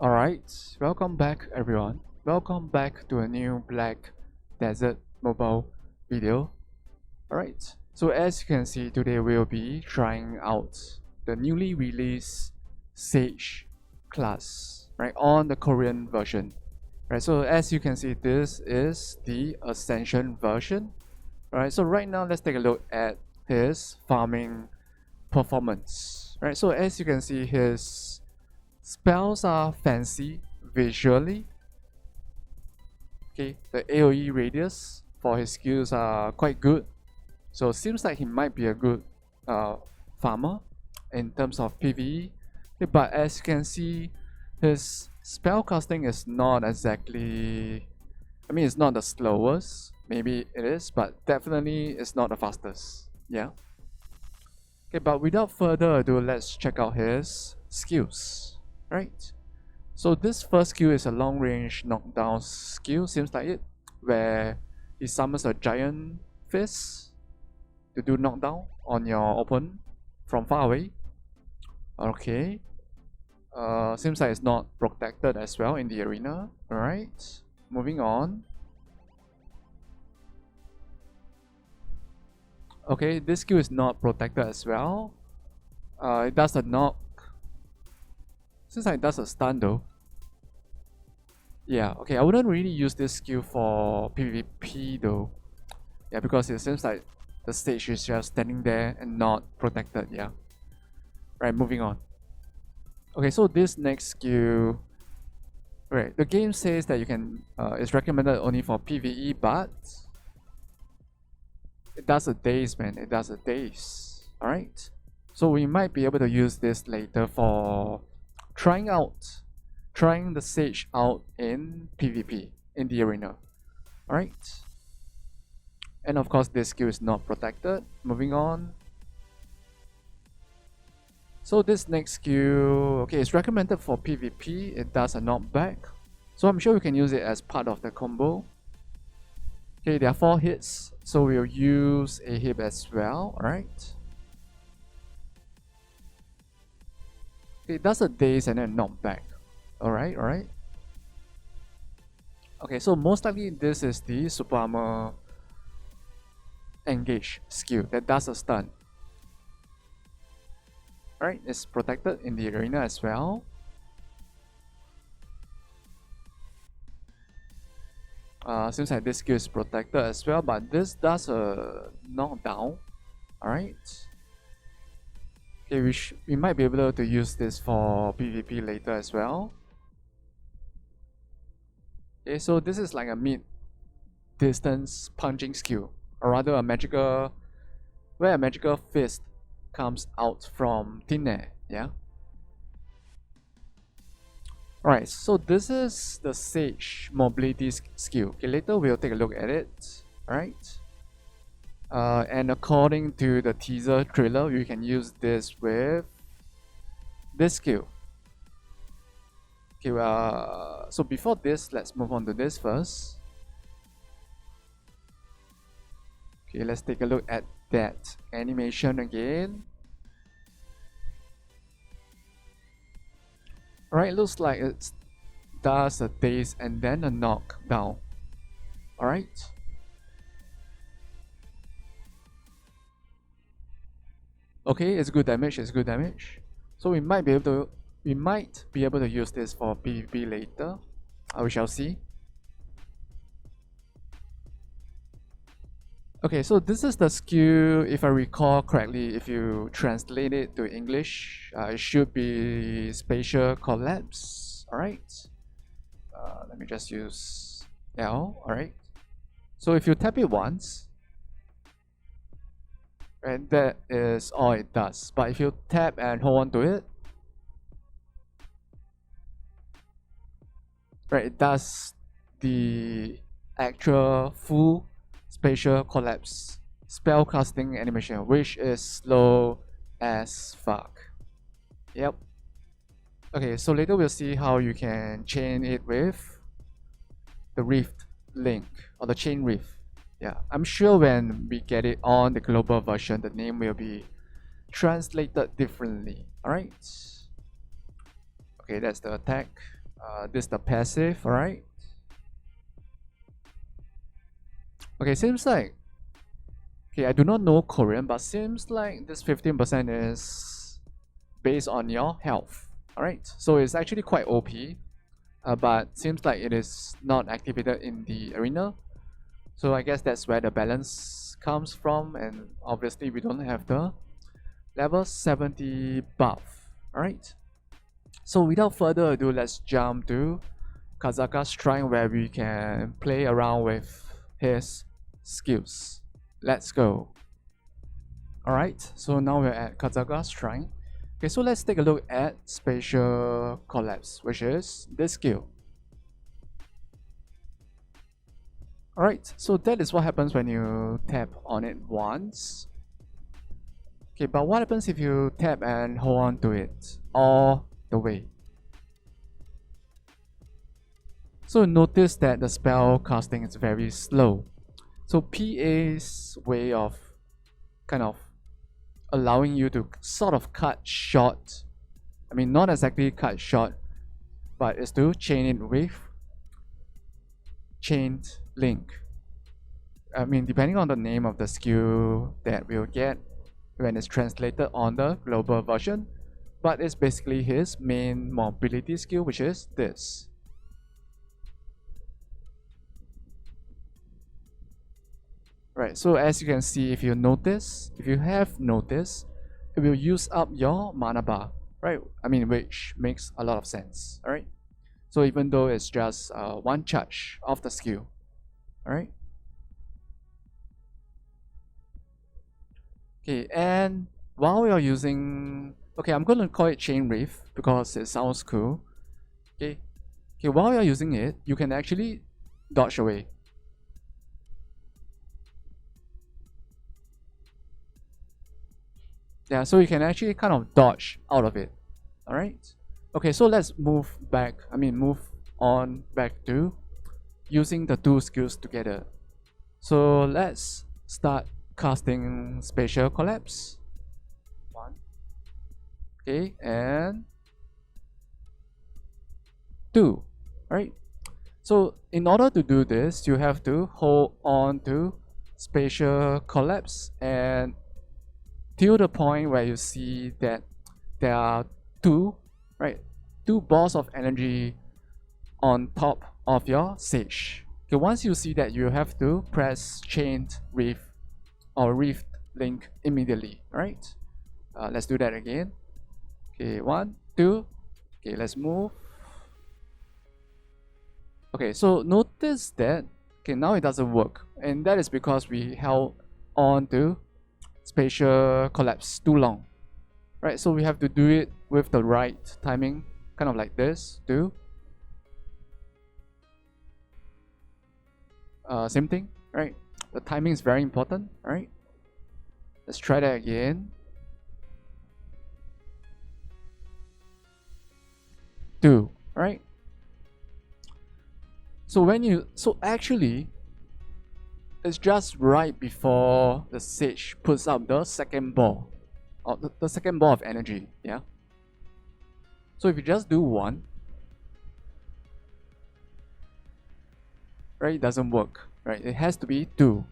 Alright, welcome back everyone. Welcome back to a new Black Desert mobile video. Alright, so as you can see, today we'll be trying out the newly released Sage class, right, on the Korean version. Right, so as you can see, this is the Ascension version. Alright, so right now let's take a look at his farming performance. Right, so as you can see, his spells are fancy visually. Okay, the AoE radius for his skills are quite good. So it seems like he might be a good farmer in terms of PvE. Okay, but as you can see, his spell casting is not exactly, it's not the slowest. Maybe it is, but definitely it's not the fastest. Yeah. Okay, but without further ado, let's check out his skills. Right. So this first skill is a long range knockdown skill, seems like it, where he summons a giant fist to do knockdown on your opponent from far away. Okay. Seems like it's not protected as well in the arena. Alright. Moving on. Okay, this skill is not protected as well. It does a knock. Seems like it does a stun though. Yeah, okay, I wouldn't really use this skill for PvP though. Yeah, because it seems like the stage is just standing there and not protected, yeah. Right, moving on. Okay, so this next skill, right, the game says that you can, it's recommended only for PvE, but it does a daze, man, it does a daze, alright? So we might be able to use this later for trying the Sage out in PvP, in the arena. Alright. And of course this skill is not protected. Moving on. So this next skill, okay, it's recommended for PvP. It does a knockback. So I'm sure we can use it as part of the combo. Okay, there are 4 hits. So we'll use a hit as well. Alright. Okay, it does a daze and then knockback. Alright. Okay, so most likely this is the super armor engage skill that does a stun. Alright, it's protected in the arena as well. Seems like this skill is protected as well, but this does a knockdown. Alright. Okay, we might be able to use this for PvP later as well. Okay, so this is like a mid-distance punching skill, or rather where a magical fist comes out from thin air, yeah? Alright, so this is the Sage mobility skill. Okay, later we'll take a look at it, alright? And according to the teaser trailer, you can use this with this skill. Okay, so before this, let's move on to this first. Okay, let's take a look at that animation again. Alright, looks like it does a daze and then a knockdown. Alright. Okay, it's good damage, So we might be able to use this for PvP later. We shall see. Okay, so this is the skill, if I recall correctly, if you translate it to English, it should be Spatial Collapse. Alright. Let me just use L. Alright. So if you tap it once, and that is all it does. But if you tap and hold on to it, right, it does the actual full Spatial Collapse spell casting animation, which is slow as fuck. Yep. Okay, so later we'll see how you can chain it with the Rift link, or the chain Rift. Yeah, I'm sure when we get it on the global version, the name will be translated differently. Alright. Okay, that's the attack. This the passive, alright? Okay, seems like, okay, I do not know Korean, but seems like this 15% is based on your health, alright? So it's actually quite OP, but seems like it is not activated in the arena. So I guess that's where the balance comes from, and obviously we don't have the level 70 buff, alright? So without further ado, let's jump to Kazaka's shrine where we can play around with his skills. Let's go. Alright, so now we're at Kazaka's shrine. Okay, so let's take a look at Spatial Collapse, which is this skill. Alright, so that is what happens when you tap on it once. Okay, but what happens if you tap and hold on to it all the way? So notice that the spell casting is very slow. So PA's way of kind of allowing you to sort of cut short, I mean not exactly cut short, but is to chain it with chained link. I mean depending on the name of the skill that we'll get when it's translated on the global version, but it's basically his main mobility skill, which is this. Right, so as you can see, if you have noticed, it will use up your mana bar, right? I mean, which makes a lot of sense, alright? So even though it's just one charge of the skill, alright? Okay, and while you're using, okay, I'm gonna call it Chain Reef because it sounds cool. Okay, while you're using it, you can actually dodge away. Yeah, so you can actually kind of dodge out of it. Alright? Okay, so let's move on back to using the two skills together. So let's start casting Spatial Collapse. One. Okay, and two. Right? So in order to do this, you have to hold on to Spatial Collapse and till the point where you see that there are two balls of energy on top of your sage. Okay, once you see that, you have to press chained reef or reefed link immediately. Alright, let's do that again. Okay, 1, 2. Okay, let's move. Okay, so notice that now it doesn't work, and that is because we held on to Spatial Collapse too long, right? So we have to do it with the right timing, kind of like this too. Same thing, right? The timing is very important, right? Let's try that again. 2, right? So actually, it's just right before the sage puts up the second ball, or the second ball of energy, yeah? So if you just do 1, right, it doesn't work, right? It has to be 2,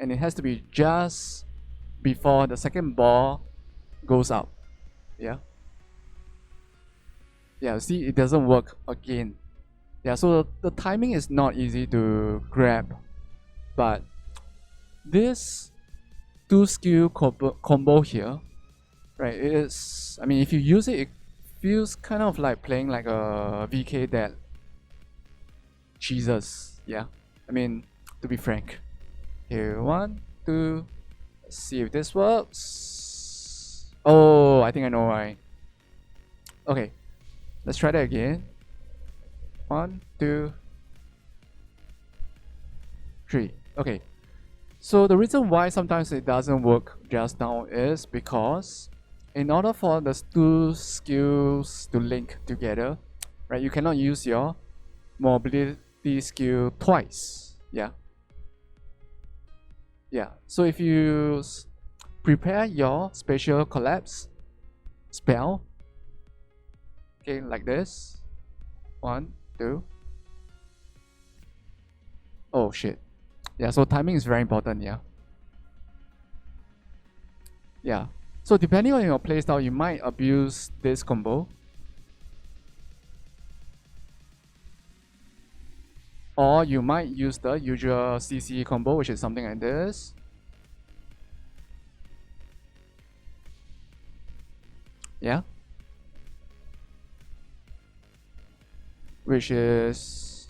and it has to be just before the second ball goes up, yeah? Yeah, see, it doesn't work again. Yeah, so the timing is not easy to grab, but this 2 skill combo here, right, it is, I mean, if you use it, it feels kind of like playing like a VK that cheeses, yeah? I mean, to be frank. Here, 1, 2, let's see if this works. Oh, I think I know why. Okay, let's try that again. 1, 2, 3. Okay. So the reason why sometimes it doesn't work just now is because in order for the 2 skills to link together, right, you cannot use your mobility skill twice. Yeah. Yeah. So if you prepare your Spatial Collapse spell, okay, like this, 1, 2. Oh shit. Yeah, so timing is very important, yeah. Yeah. So depending on your playstyle, you might abuse this combo. Or you might use the usual CC combo, which is something like this. Yeah. Which is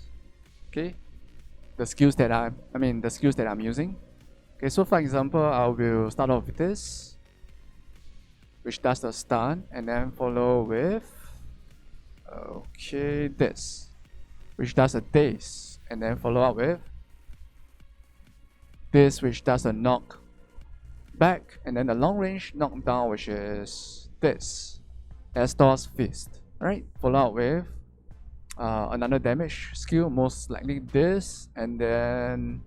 okay. The skills that I'm using. Okay, so for example, I will start off with this, which does the stun, and then follow with this, which does a daze, and then follow up with this, which does a knock back, and then the long range knockdown, which is this, Astor's Fist. Alright, follow up with another damage skill, most likely this, and then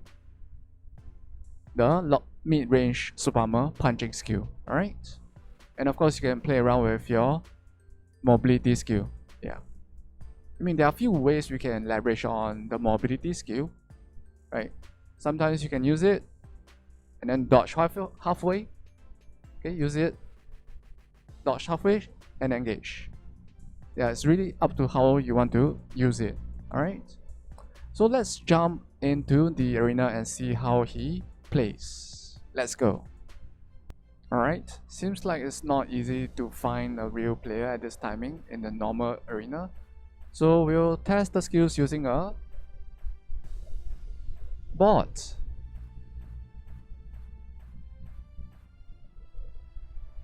the mid-range super armor punching skill. Alright, and of course you can play around with your mobility skill. Yeah, I mean there are a few ways we can leverage on the mobility skill, right? Sometimes you can use it and then dodge halfway. Okay, use it, dodge halfway, and engage. Yeah, it's really up to how you want to use it. Alright, so let's jump into the arena and see how he plays. Let's go. Alright, seems like it's not easy to find a real player at this timing in the normal arena. So we'll test the skills using a bot.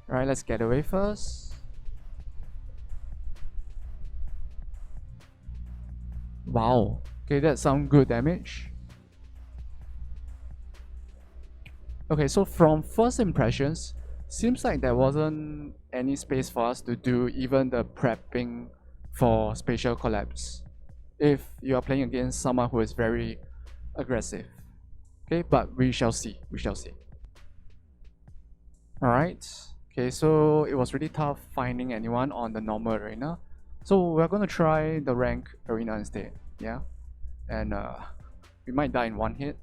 Alright, let's get away first. Wow, okay, that's some good damage. Okay, so from first impressions, seems like there wasn't any space for us to do even the prepping for Spatial Collapse if you are playing against someone who is very aggressive. Okay, but we shall see, we shall see. Alright, okay, so it was really tough finding anyone on the normal arena. So we're gonna try the rank arena instead, yeah? And we might die in one hit.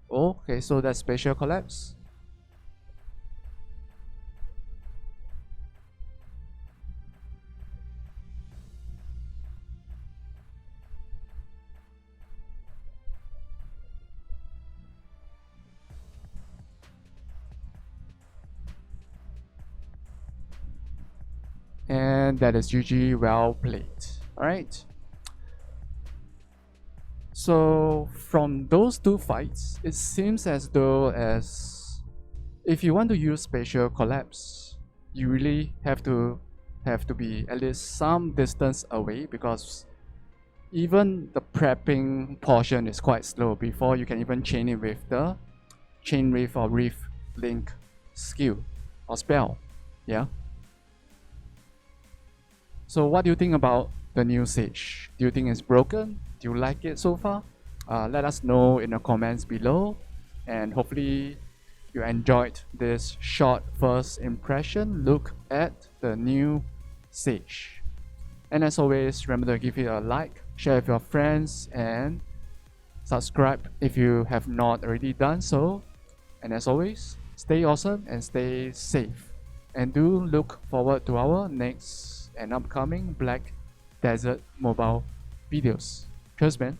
Okay, so that's Spatial Collapse. And that is GG, well played. Alright. So from those two fights, it seems as though if you want to use Spatial Collapse, you really have to be at least some distance away, because even the prepping portion is quite slow before you can even chain it with the Chain Rift or Rift Link skill or spell. Yeah. So what do you think about the new Sage? Do you think it's broken? Do you like it so far? Let us know in the comments below, and hopefully you enjoyed this short first impression look at the new Sage. And as always, remember to give it a like, share with your friends, and subscribe if you have not already done so. And as always, stay awesome and stay safe. And do look forward to our next and upcoming Black Desert mobile videos. Cheers, man.